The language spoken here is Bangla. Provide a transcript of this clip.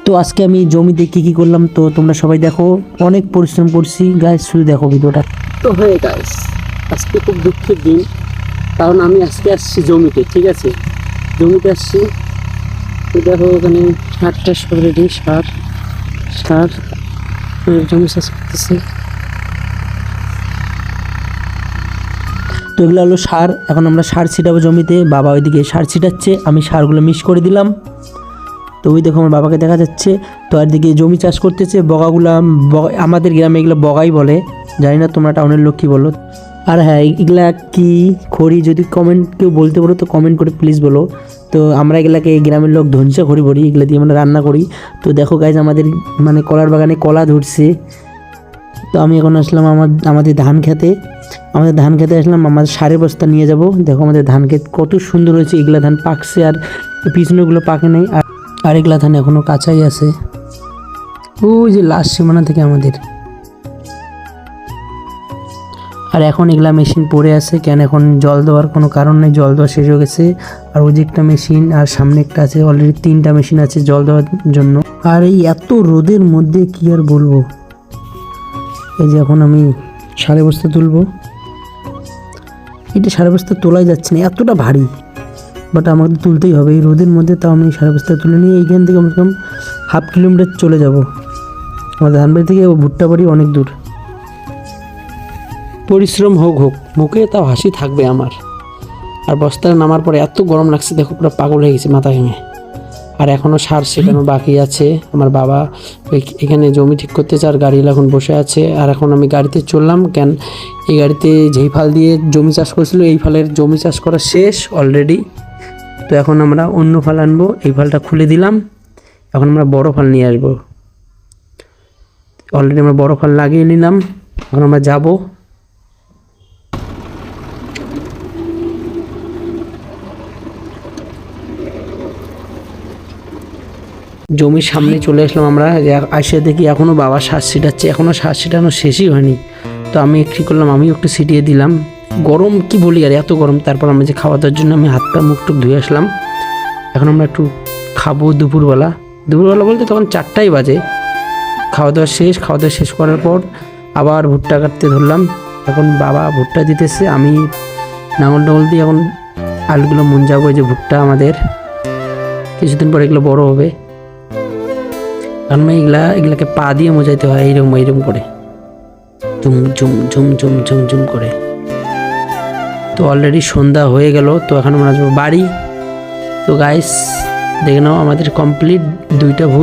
তো আজকে আমি জমিতে কি করলাম তো তোমরা সবাই দেখো। অনেক পরিশ্রম করছি গাইস, শুধু দেখো ভিডিওটা। তো হয়ে গাইস, আজকে খুব দুঃখের দিন, কারণ আমি আজকে আসছি জমিতে। ঠিক আছে, জমিতে আসছি। তো দেখো ওখানে সারটা সব রেডি, সার জমি চাষ করতেছে। তো এগুলো হলো সার। এখন আমরা সার ছিটাবো জমিতে। বাবা ওইদিকে সার ছিটাচ্ছে, আমি সারগুলো মিক্স করে দিলাম। তো ওই দেখো আমার বাবাকে দেখা যাচ্ছে। তো আর দিকে জমি চাষ করতেছে। বগাগুলা আমাদের গ্রামে এগুলো বগাই বলে, জানি না তোমরা টাউনের লোক কী বলো। আর হ্যাঁ, এগুলা কি খড়ি, যদি কমেন্ট কেউ বলতে পারো তো কমেন্ট করে প্লিজ বলো। তো আমরা এগুলাকে গ্রামের লোক ধনসা খড়ি বলি, এগুলো দিয়ে আমরা রান্না করি। তো দেখো গাইজ, আমাদের মানে কলার বাগানে কলা ধরছে। তো আমি এখন আসলাম আমাদের ধান খেতে। আসলাম, আমাদের সারের বস্তা নিয়ে যাব। দেখো আমাদের ধান ক্ষেত কত সুন্দর হয়েছে। এগুলা ধান পাকছে আর পিছনেগুলো পাকে নাই, আর এগুলা ধান এখনও কাঁচাই আছে। ওই যে লাস্ট সীমানা থেকে আমাদের। আর এখন এগুলা মেশিন পড়ে আছে, কেন এখন জল দেওয়ার কোনো কারণ নেই, জল দেওয়া শেষ হয়ে গেছে। আর ওই যে একটা মেশিন, আর সামনে একটা আছে, অলরেডি 3টা মেশিন আছে জল দেওয়ার জন্য। আর এই এত রোদের মধ্যে কি আর বলবো। এই যে এখন আমি সারে বস্তা তুলবো। এটা সারে বস্তা তোলাই যাচ্ছে না, এতটা ভারী, বাট আমাকে তুলতেই হবে এই রোদের মধ্যে। তাও আমি সারে বস্তা তুলে নিয়ে এইখান থেকে কমসে কম 1/2 কিলোমিটার চলে যাব। আমাদের ধানবাড়ি থেকে ভুট্টা বাড়ি অনেক দূর। পরিশ্রম হোক মুখে তাও হাসি থাকবে আমার। আর বস্তায় নামার পরে এত গরম লাগছে, দেখো পুরো পাগল হয়ে গেছে মাথা ঘেমে। আর এখনও সার শেখানো বাকি আছে। আমার বাবা এখানে জমি ঠিক করতেছে, আর গাড়ি এখন বসে আছে। আর এখন আমি গাড়িতে চললাম, কেন এই গাড়িতে যেই ফাল দিয়ে জমি চাষ করেছিল, এই ফালের জমি চাষ করা শেষ অলরেডি। তো এখন আমরা অন্য ফাল আনবো। এই ফালটা খুলে দিলাম, এখন আমরা বড় ফাল নিয়ে আসবো। অলরেডি আমরা বড় ফাল লাগিয়ে নিলাম, এখন আমরা যাব। জমির সামনে চলে আসলাম আমরা। আসে দেখি এখনও বাবা শ্বাস ছিটাচ্ছে, এখনও শ্বাস ছিটানো শেষই হয়নি। তো আমি কী করলাম, আমিও একটু ছিটিয়ে দিলাম। গরম কি বলি আর, এত গরম। তারপর আমরা যে খাওয়া দাওয়ার জন্য আমি হাত পা মুখ টুক ধুয়ে আসলাম। এখন আমরা একটু খাবো দুপুরবেলা বলতে তখন 4টাই বাজে। খাওয়া দাওয়া শেষ করার পর আবার ভুট্টা কাটতে ধরলাম। এখন বাবা ভুট্টা দিতেছে, আমি নাঙল দিয়ে এখন আলুগুলো মন যাবো। এই যে ভুট্টা আমাদের কিছুদিন পর এগুলো বড় হবে। কারণ এগুলাকে পা দিয়ে মজাইতে হয়, এইরকম করে ঝুম ঝুম ঝুম ঝুম ঝুম ঝুম করে। তো অলরেডি সন্ধ্যা হয়ে গেল। তো এখন আমরা আসবো বাড়ি। তো গাইস দেখে নাও, আমাদের কমপ্লিট 2টা ভুট।